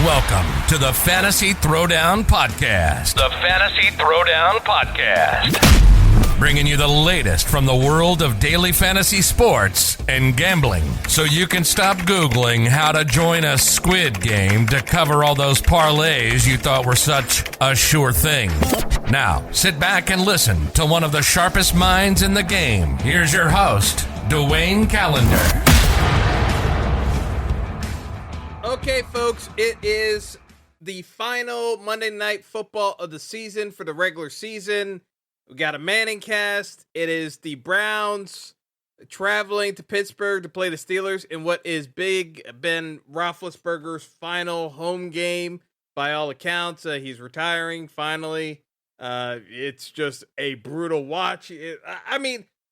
Welcome to the Fantasy Throwdown Podcast. The Fantasy Throwdown Podcast. Bringing you the latest from the world of daily fantasy sports and gambling, so you can stop Googling how to join a squid game to cover all those parlays you thought were such a sure thing. Now, sit back and listen to one of the sharpest minds in the game. Here's your host, Dwayne Callender. Okay, folks, it is the final Monday Night Football of the season for the regular season. We got a Manning cast. It is the Browns traveling to Pittsburgh to play the Steelers in what is Big Ben Roethlisberger's final home game. By all accounts, he's retiring finally. It's just a brutal watch.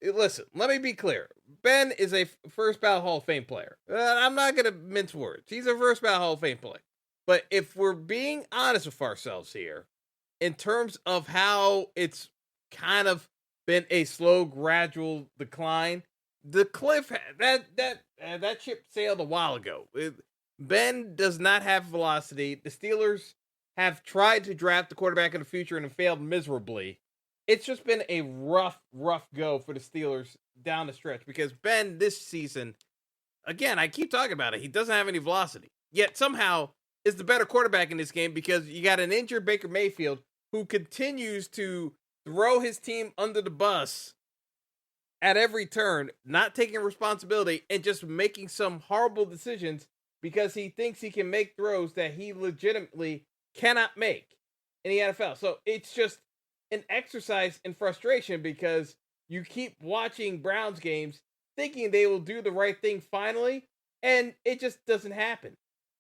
Listen, let me be clear. Ben is a first ballot Hall of Fame player. I'm not going to mince words. He's a first ballot Hall of Fame player. But if we're being honest with ourselves here, in terms of how it's kind of been a slow, gradual decline, the cliff, that ship sailed a while ago. Ben does not have velocity. The Steelers have tried to draft the quarterback of the future and have failed miserably. It's just been a rough go for the Steelers down the stretch because Ben this season, again, I keep talking about it, he doesn't have any velocity, yet somehow is the better quarterback in this game because you got an injured Baker Mayfield who continues to throw his team under the bus at every turn, not taking responsibility and just making some horrible decisions because he thinks he can make throws that he legitimately cannot make in the NFL. So it's just an exercise in frustration because you keep watching Browns games thinking they will do the right thing finally, and it just doesn't happen.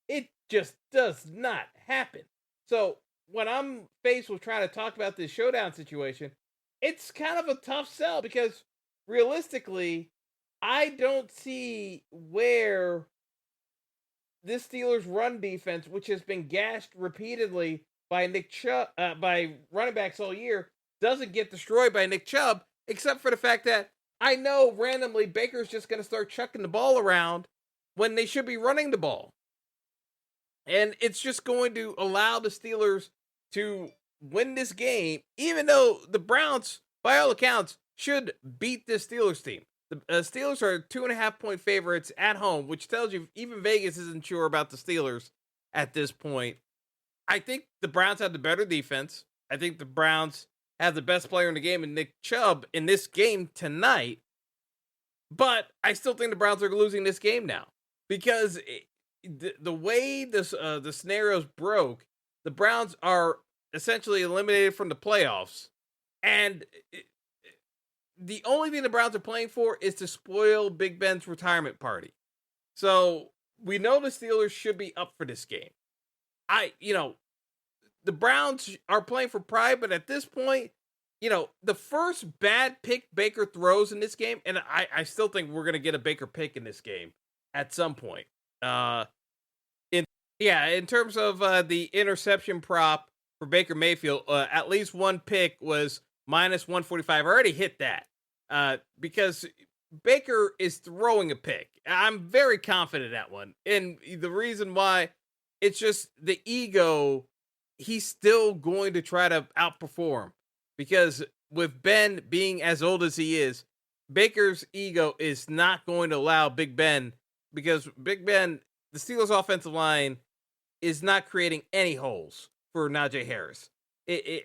It just does not happen. So when I'm faced with trying to talk about this showdown situation, it's kind of a tough sell because realistically, I don't see where this Steelers run defense, which has been gashed repeatedly by Nick Chubb, by running backs all year, doesn't get destroyed by Nick Chubb, except for the fact that I know randomly Baker's just going to start chucking the ball around when they should be running the ball. And it's just going to allow the Steelers to win this game, even though the Browns, by all accounts, should beat this Steelers team. The Steelers are 2.5-point favorites at home, which tells you even Vegas isn't sure about the Steelers at this point. I think the Browns have the better defense. I think the Browns have the best player in the game in Nick Chubb in this game tonight. But I still think the Browns are losing this game now because the way the scenarios broke, the Browns are essentially eliminated from the playoffs. And the only thing the Browns are playing for is to spoil Big Ben's retirement party. So we know the Steelers should be up for this game. The Browns are playing for pride, but at this point, the first bad pick Baker throws in this game, and I still think we're going to get a Baker pick in this game at some point. In terms of the interception prop for Baker Mayfield, at least one pick was minus 145. I already hit that because Baker is throwing a pick. I'm very confident in that one. And the reason why, it's just the ego. He's still going to try to outperform because with Ben being as old as he is, Baker's ego is not going to allow Big Ben, because Big Ben, the Steelers offensive line is not creating any holes for Najee Harris.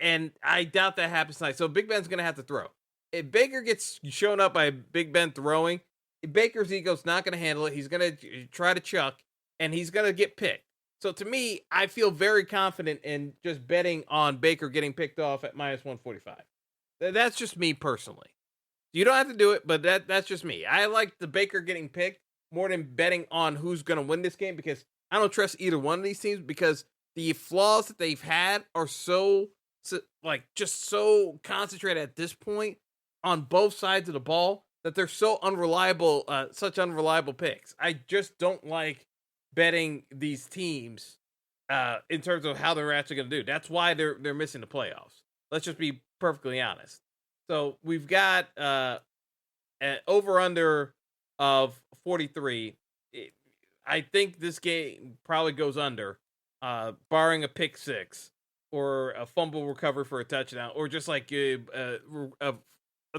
And I doubt that happens tonight. So Big Ben's going to have to throw. If Baker gets shown up by Big Ben throwing, Baker's ego's not going to handle it. He's going to try to chuck, and he's going to get picked. So to me, I feel very confident in just betting on Baker getting picked off at minus 145. That's just me personally. You don't have to do it, but that's just me. I like the Baker getting picked more than betting on who's going to win this game because I don't trust either one of these teams because the flaws that they've had are so concentrated at this point on both sides of the ball that they're so unreliable, such unreliable picks. I just don't like betting these teams in terms of how they're actually going to do. That's why they're missing the playoffs. Let's just be perfectly honest. So we've got an over-under of 43. I think this game probably goes under. barring a pick six or a fumble recovery for a touchdown, or just like a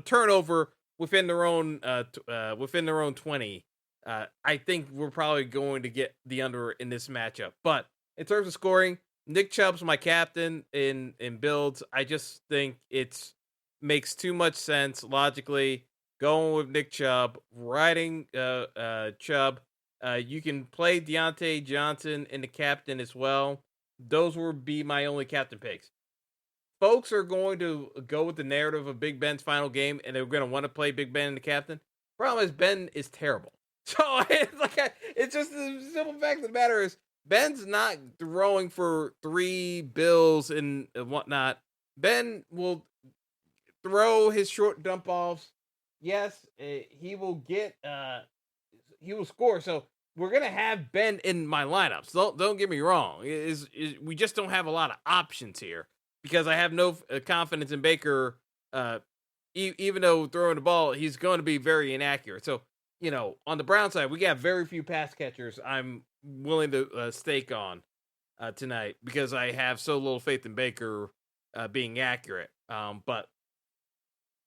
turnover within their own 20. I think we're probably going to get the under in this matchup. But in terms of scoring, Nick Chubb's my captain in builds. I just think it's makes too much sense logically going with Nick Chubb, riding Chubb. You can play Deontay Johnson in the captain as well. Those would be my only captain picks. Folks are going to go with the narrative of Big Ben's final game, and they're going to want to play Big Ben in the captain. Problem is, Ben is terrible. So it's just the simple fact of the matter is Ben's not throwing for 3 bills and whatnot. Ben will throw his short dump offs. Yes, he will score. So we're gonna have Ben in my lineups. Don't get me wrong. We just don't have a lot of options here because I have no confidence in Baker. Even though throwing the ball, he's going to be very inaccurate. So on the Brown side, we got very few pass catchers I'm willing to stake on tonight because I have so little faith in Baker being accurate. But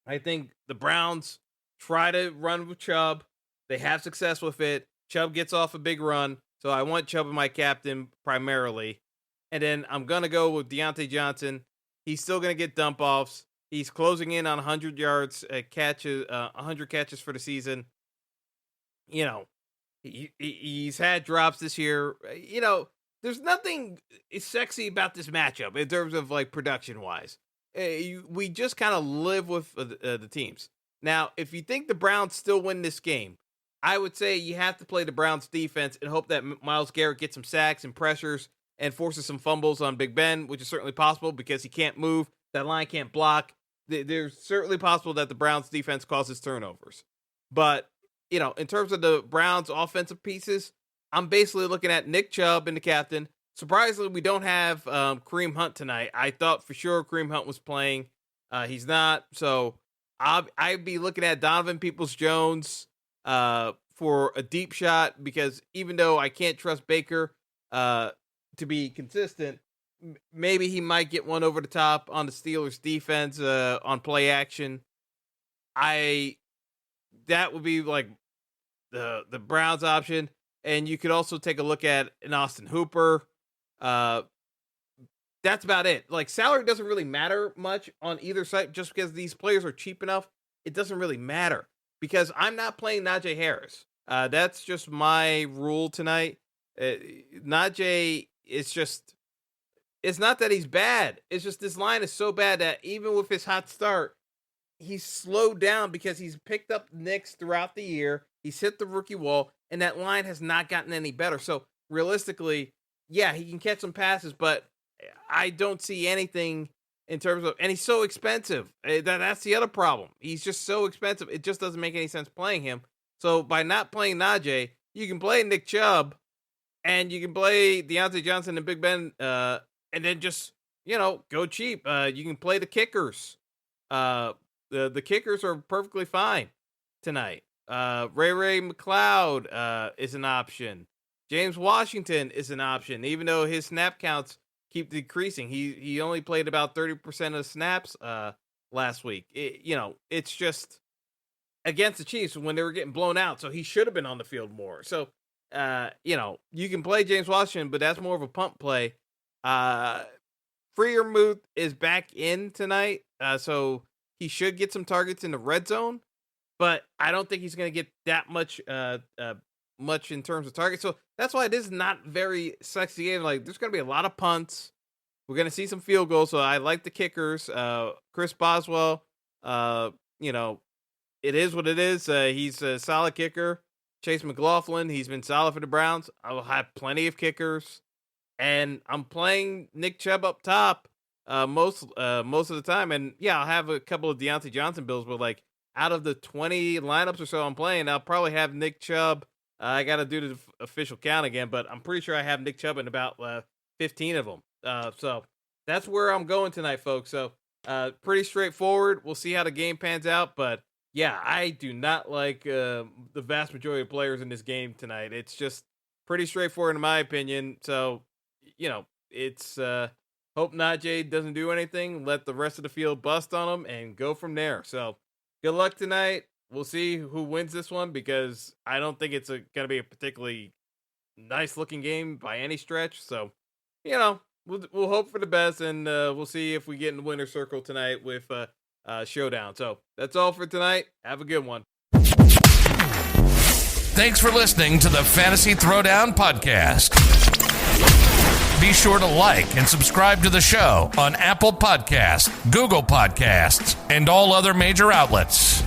I think the Browns try to run with Chubb. They have success with it. Chubb gets off a big run, so I want Chubb in my captain primarily. And then I'm going to go with Deontay Johnson. He's still going to get dump offs. He's closing in on 100 yards catches, 100 catches for the season. He's had drops this year. There's nothing sexy about this matchup in terms of like production wise. We just kind of live with the teams. Now, if you think the Browns still win this game, I would say you have to play the Browns defense and hope that Myles Garrett gets some sacks and pressures and forces some fumbles on Big Ben, which is certainly possible because he can't move. That line can't block. There's certainly possible that the Browns defense causes turnovers. But, in terms of the Browns offensive pieces, I'm basically looking at Nick Chubb in the captain. Surprisingly, we don't have Kareem Hunt tonight. I thought for sure Kareem Hunt was playing. He's not. So I'd be looking at Donovan Peoples-Jones for a deep shot because even though I can't trust Baker to be consistent, maybe he might get one over the top on the Steelers defense on play action. That would be like the Browns option. And you could also take a look at an Austin Hooper. That's about it. Like, salary doesn't really matter much on either side just because these players are cheap enough. It doesn't really matter because I'm not playing Najee Harris. That's just my rule tonight. Najee is just, it's not that he's bad. It's just this line is so bad that even with his hot start, he's slowed down because he's picked up nicks throughout the year. He's hit the rookie wall, and that line has not gotten any better. So realistically, yeah, he can catch some passes, but I don't see anything in terms of, and he's so expensive. That's the other problem. He's just so expensive. It just doesn't make any sense playing him. So by not playing Najee, you can play Nick Chubb, and you can play Deontay Johnson and Big Ben, and then just, go cheap. You can play the kickers. The kickers are perfectly fine tonight. Ray McLeod is an option. James Washington is an option, even though his snap counts keep decreasing. He only played about 30% of snaps last week. It's just against the Chiefs when they were getting blown out, so he should have been on the field more. So, you can play James Washington, but that's more of a punt play. Freiermuth is back in tonight, so he should get some targets in the red zone, but I don't think he's going to get that much in terms of targets. So that's why it is not very sexy game. Like, there's going to be a lot of punts. We're going to see some field goals. So I like the kickers. Chris Boswell, it is what it is. He's a solid kicker. Chase McLaughlin, he's been solid for the Browns. I will have plenty of kickers. And I'm playing Nick Chubb up top most of the time. And yeah, I'll have a couple of Deontay Johnson bills, but like out of the 20 lineups or so I'm playing, I'll probably have Nick Chubb. I got to do the official count again, but I'm pretty sure I have Nick Chubb in about 15 of them. So that's where I'm going tonight, folks. So pretty straightforward. We'll see how the game pans out, but yeah, I do not like the vast majority of players in this game tonight. It's just pretty straightforward in my opinion. So, it's hope Najee doesn't do anything. Let the rest of the field bust on him and go from there. So good luck tonight. We'll see who wins this one because I don't think it's going to be a particularly nice looking game by any stretch. So, we'll hope for the best, and we'll see if we get in the winner's circle tonight with Showdown. So that's all for tonight. Have a good one. Thanks for listening to the Fantasy Throwdown Podcast. Be sure to like and subscribe to the show on Apple Podcasts, Google Podcasts, and all other major outlets.